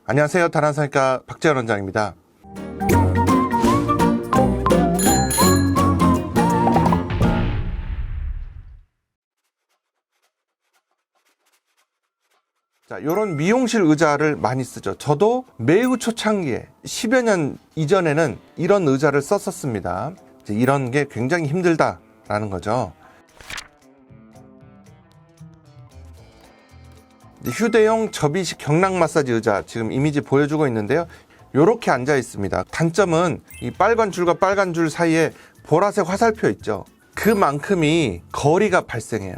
안녕하세요. 다란사니까 박재현 원장입니다. 자, 이런 미용실 의자를 많이 쓰죠. 저도 매우 초창기에 10여 년 이전에는 이런 의자를 썼었습니다. 이런 게 굉장히 힘들다라는 거죠. 휴대용 접이식 경락 마사지 의자 지금 이미지 보여주고 있는데요. 이렇게 앉아 있습니다. 단점은 이 빨간 줄과 빨간 줄 사이에 보라색 화살표 있죠. 그만큼이 거리가 발생해요.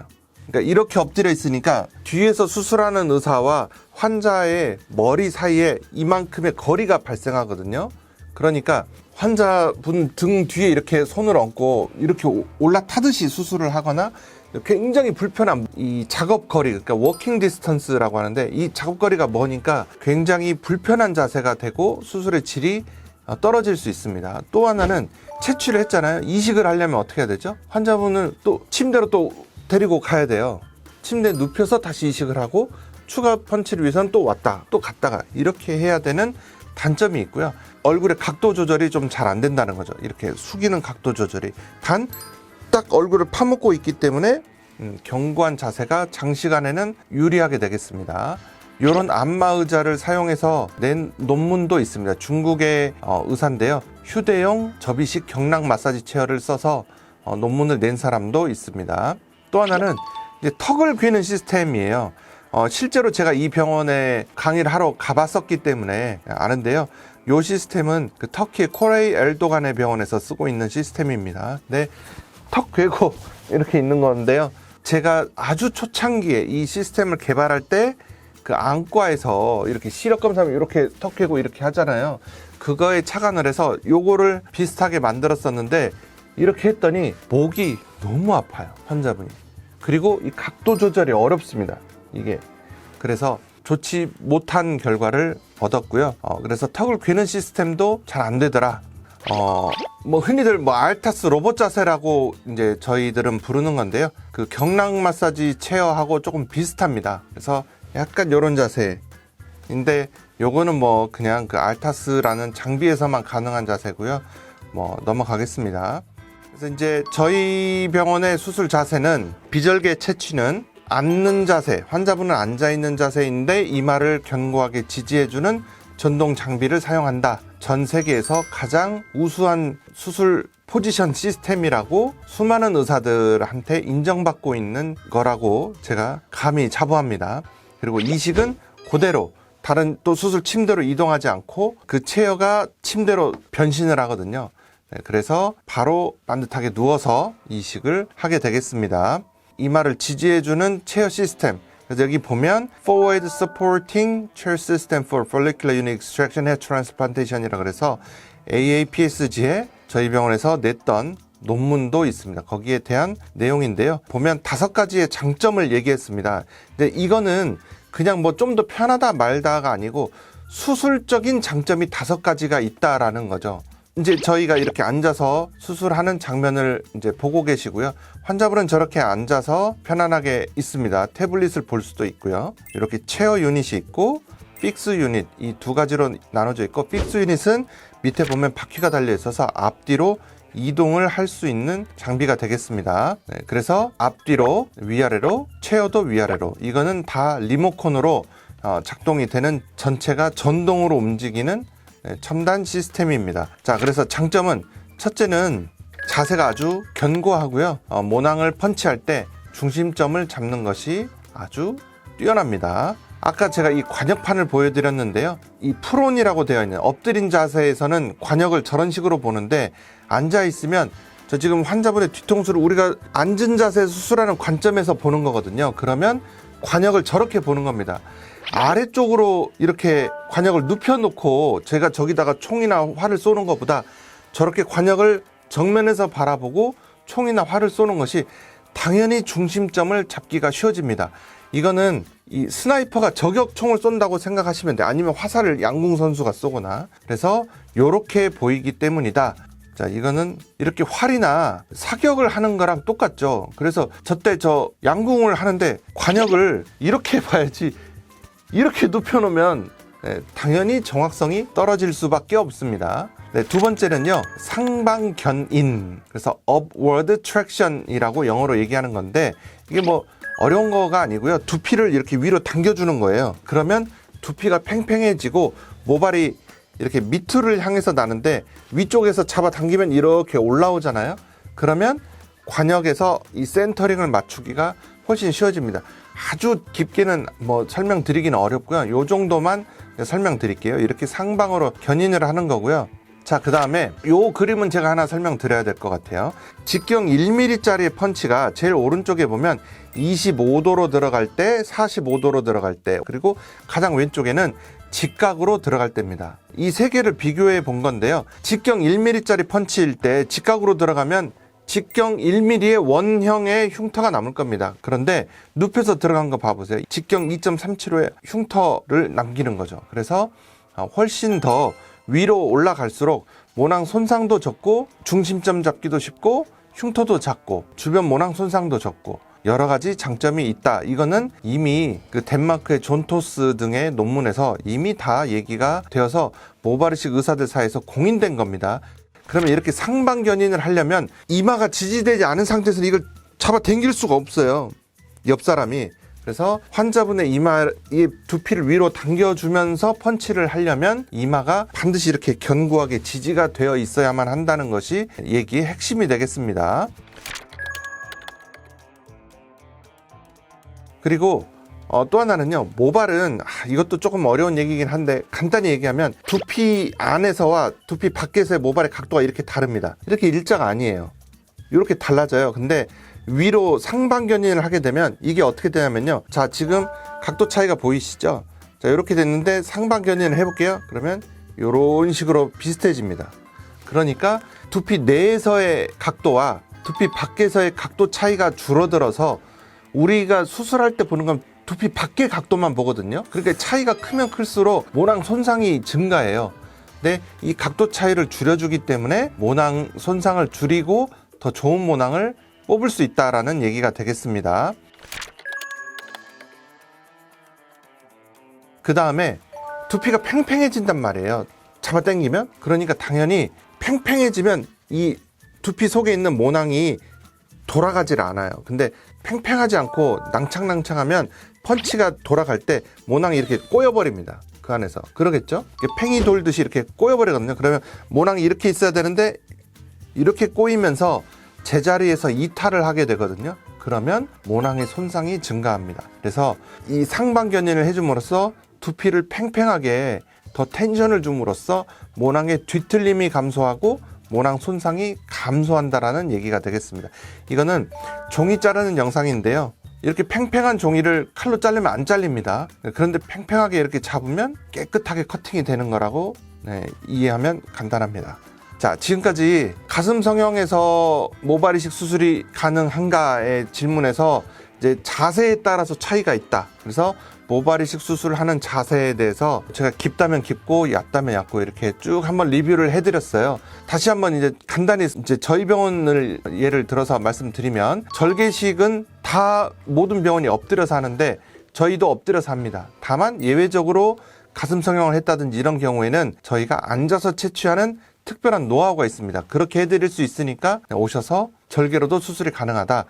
그러니까 이렇게 엎드려 있으니까 뒤에서 수술하는 의사와 환자의 머리 사이에 이만큼의 거리가 발생하거든요. 그러니까 환자분 등 뒤에 이렇게 손을 얹고 이렇게 올라타듯이 수술을 하거나 굉장히 불편한 이 작업거리, 그러니까 워킹 디스턴스라고 하는데, 이 작업거리가 머니까 굉장히 불편한 자세가 되고 수술의 질이 떨어질 수 있습니다. 또 하나는 채취를 했잖아요. 이식을 하려면 어떻게 해야 되죠? 환자분을 또 침대로 또 데리고 가야 돼요. 침대에 눕혀서 다시 이식을 하고 추가 펀치를 위해서는 또 왔다 또 갔다가 이렇게 해야 되는 단점이 있고요. 얼굴의 각도 조절이 좀 잘 안 된다는 거죠. 이렇게 숙이는 각도 조절이 딱 얼굴을 파묻고 있기 때문에 견고한 자세가 장시간에는 유리하게 되겠습니다. 이런 안마의자를 사용해서 낸 논문도 있습니다. 중국의 의사인데요. 휴대용 접이식 경락 마사지 체어를 써서 논문을 낸 사람도 있습니다. 또 하나는 이제 턱을 귀는 시스템이에요. 실제로 제가 이 병원에 강의를 하러 가봤었기 때문에 아는데요. 이 시스템은 그 터키 코레이 엘도간의 병원에서 쓰고 있는 시스템입니다. 네, 턱 괴고 이렇게 있는 건데요. 제가 아주 초창기에 이 시스템을 개발할 때 그 안과에서 이렇게 시력 검사하면 이렇게 턱 괴고 이렇게 하잖아요. 그거에 착안을 해서 요거를 비슷하게 만들었었는데 이렇게 했더니 목이 너무 아파요, 환자분이. 그리고 이 각도 조절이 어렵습니다, 이게. 그래서 좋지 못한 결과를 얻었고요. 그래서 턱을 괴는 시스템도 잘 안 되더라. 흔히들 알타스 로봇 자세라고 이제 저희들은 부르는 건데요. 그 경락 마사지 체어하고 조금 비슷합니다. 그래서 약간 요런 자세인데 요거는 그냥 그 알타스라는 장비에서만 가능한 자세고요. 넘어가겠습니다. 그래서 이제 저희 병원의 수술 자세는 비절개 채취는 앉는 자세, 환자분은 앉아있는 자세인데 이마를 견고하게 지지해주는 전동 장비를 사용한다. 전 세계에서 가장 우수한 수술 포지션 시스템이라고 수많은 의사들한테 인정받고 있는 거라고 제가 감히 자부합니다. 그리고 이식은 그대로 다른 또 수술 침대로 이동하지 않고 그 체어가 침대로 변신을 하거든요. 네, 그래서 바로 반듯하게 누워서 이식을 하게 되겠습니다. 이마를 지지해주는 체어 시스템. 그래서 여기 보면 Forward Supporting Chair System for Follicular Unit Extraction Hair Transplantation이라 그래서 AAPSG에 저희 병원에서 냈던 논문도 있습니다. 거기에 대한 내용인데요. 보면 5가지의 장점을 얘기했습니다. 근데 이거는 그냥 좀 더 편하다 말다가 아니고 수술적인 장점이 5가지가 있다라는 거죠. 이제 저희가 이렇게 앉아서 수술하는 장면을 이제 보고 계시고요. 환자분은 저렇게 앉아서 편안하게 있습니다. 태블릿을 볼 수도 있고요. 이렇게 체어 유닛이 있고 픽스 유닛, 이 2가지로 나눠져 있고, 픽스 유닛은 밑에 보면 바퀴가 달려 있어서 앞뒤로 이동을 할 수 있는 장비가 되겠습니다. 네, 그래서 앞뒤로 위아래로, 체어도 위아래로, 이거는 다 리모컨으로 작동이 되는, 전체가 전동으로 움직이는 첨단 시스템입니다. 자, 그래서 장점은 첫째는 자세가 아주 견고하고요. 모낭을 펀치할 때 중심점을 잡는 것이 아주 뛰어납니다. 아까 제가 이 관역판을 보여드렸는데요. 이 프론이라고 되어 있는 엎드린 자세에서는 관역을 저런 식으로 보는데, 앉아 있으면 저 지금 환자분의 뒤통수를 우리가 앉은 자세에서 수술하는 관점에서 보는 거거든요. 그러면 관역을 저렇게 보는 겁니다. 아래쪽으로 이렇게 관역을 눕혀놓고 제가 저기다가 총이나 활을 쏘는 것보다 저렇게 관역을 정면에서 바라보고 총이나 활을 쏘는 것이 당연히 중심점을 잡기가 쉬워집니다. 이거는 이 스나이퍼가 저격총을 쏜다고 생각하시면 돼요. 아니면 화살을 양궁 선수가 쏘거나. 그래서 이렇게 보이기 때문이다. 자, 이거는 이렇게 활이나 사격을 하는 거랑 똑같죠. 그래서 저때 양궁을 하는데 관역을 이렇게 봐야지, 이렇게 눕혀놓으면 당연히 정확성이 떨어질 수밖에 없습니다. 두 번째는요, 상방견인. 그래서 upward traction이라고 영어로 얘기하는 건데, 이게 뭐 어려운 거가 아니고요. 두피를 이렇게 위로 당겨주는 거예요. 그러면 두피가 팽팽해지고 모발이 이렇게 밑을 향해서 나는데 위쪽에서 잡아당기면 이렇게 올라오잖아요. 그러면 관역에서 이 센터링을 맞추기가 훨씬 쉬워집니다. 아주 깊게는 뭐 설명드리기는 어렵고요. 요 정도만 설명드릴게요. 이렇게 상방으로 견인을 하는 거고요. 자, 그 다음에 요 그림은 제가 하나 설명드려야 될 것 같아요. 직경 1mm짜리 펀치가 제일 오른쪽에 보면 25도로 들어갈 때, 45도로 들어갈 때, 그리고 가장 왼쪽에는 직각으로 들어갈 때입니다. 이 세 개를 비교해 본 건데요. 직경 1mm짜리 펀치일 때 직각으로 들어가면 직경 1mm의 원형의 흉터가 남을 겁니다. 그런데 눕혀서 들어간 거 봐보세요. 직경 2.37호의 흉터를 남기는 거죠. 그래서 훨씬 더 위로 올라갈수록 모낭 손상도 적고 중심점 잡기도 쉽고 흉터도 작고 주변 모낭 손상도 적고 여러 가지 장점이 있다. 이거는 이미 그 덴마크의 존 토스 등의 논문에서 이미 다 얘기가 되어서 모발이식 의사들 사이에서 공인된 겁니다. 그러면 이렇게 상방견인을 하려면 이마가 지지되지 않은 상태에서 이걸 잡아 당길 수가 없어요. 옆 사람이. 그래서 환자분의 이마의 두피를 위로 당겨주면서 펀치를 하려면 이마가 반드시 이렇게 견고하게 지지가 되어 있어야만 한다는 것이 얘기의 핵심이 되겠습니다. 그리고 또 하나는요, 모발은 이것도 조금 어려운 얘기긴 한데 간단히 얘기하면 두피 안에서와 두피 밖에서의 모발의 각도가 이렇게 다릅니다. 이렇게 일자가 아니에요. 이렇게 달라져요. 근데 위로 상방견인을 하게 되면 이게 어떻게 되냐면요, 자, 지금 각도 차이가 보이시죠? 자, 이렇게 됐는데 상방견인을 해볼게요. 그러면 이런 식으로 비슷해집니다. 그러니까 두피 내에서의 각도와 두피 밖에서의 각도 차이가 줄어들어서 우리가 수술할 때 보는 건 두피 밖의 각도만 보거든요. 그러니까 차이가 크면 클수록 모낭 손상이 증가해요. 근데 이 각도 차이를 줄여주기 때문에 모낭 손상을 줄이고 더 좋은 모낭을 뽑을 수 있다라는 얘기가 되겠습니다. 그 다음에 두피가 팽팽해진단 말이에요. 잡아당기면. 그러니까 당연히 팽팽해지면 이 두피 속에 있는 모낭이 돌아가질 않아요. 근데 팽팽하지 않고 낭창낭창하면 펀치가 돌아갈 때 모낭이 이렇게 꼬여버립니다. 그 안에서. 그러겠죠? 팽이 돌듯이 이렇게 꼬여버리거든요. 그러면 모낭이 이렇게 있어야 되는데 이렇게 꼬이면서 제자리에서 이탈을 하게 되거든요. 그러면 모낭의 손상이 증가합니다. 그래서 이 상방견인을 해줌으로써 두피를 팽팽하게 더 텐션을 줌으로써 모낭의 뒤틀림이 감소하고 모낭 손상이 감소한다라는 얘기가 되겠습니다. 이거는 종이 자르는 영상인데요. 이렇게 팽팽한 종이를 칼로 자르면 안 잘립니다. 그런데 팽팽하게 이렇게 잡으면 깨끗하게 커팅이 되는 거라고 이해하면 간단합니다. 자, 지금까지 가슴 성형에서 모발 이식 수술이 가능한가의 질문에서 이제 자세에 따라서 차이가 있다. 그래서 모발 이식 수술을 하는 자세에 대해서 제가 깊다면 깊고 얕다면 얕고 이렇게 쭉 한번 리뷰를 해드렸어요. 다시 한번 이제 간단히 이제 저희 병원을 예를 들어서 말씀드리면 절개식은 다 모든 병원이 엎드려서 하는데 저희도 엎드려서 합니다. 다만 예외적으로 가슴 성형을 했다든지 이런 경우에는 저희가 앉아서 채취하는 특별한 노하우가 있습니다. 그렇게 해드릴 수 있으니까 오셔서 절개로도 수술이 가능하다.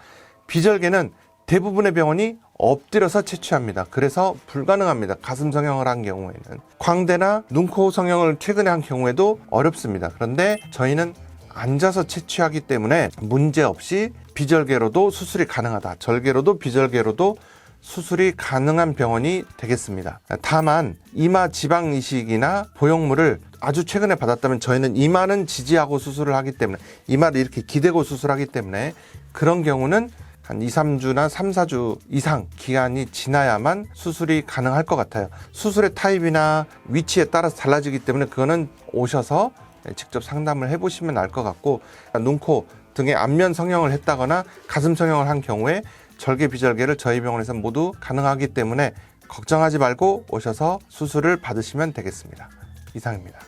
비절개는 대부분의 병원이 엎드려서 채취합니다. 그래서 불가능합니다. 가슴 성형을 한 경우에는. 광대나 눈, 코 성형을 최근에 한 경우에도 어렵습니다. 그런데 저희는 앉아서 채취하기 때문에 문제없이 비절개로도 수술이 가능하다. 절개로도 비절개로도 수술이 가능한 병원이 되겠습니다. 다만 이마 지방 이식이나 보형물을 아주 최근에 받았다면 저희는 이마는 지지하고 수술을 하기 때문에 이마를 이렇게 기대고 수술하기 때문에 그런 경우는 한 2, 3주나 3, 4주 이상 기간이 지나야만 수술이 가능할 것 같아요. 수술의 타입이나 위치에 따라서 달라지기 때문에 그거는 오셔서 직접 상담을 해보시면 알 것 같고, 눈, 코 등의 안면 성형을 했다거나 가슴 성형을 한 경우에 절개, 비절개를 저희 병원에서 모두 가능하기 때문에 걱정하지 말고 오셔서 수술을 받으시면 되겠습니다. 이상입니다.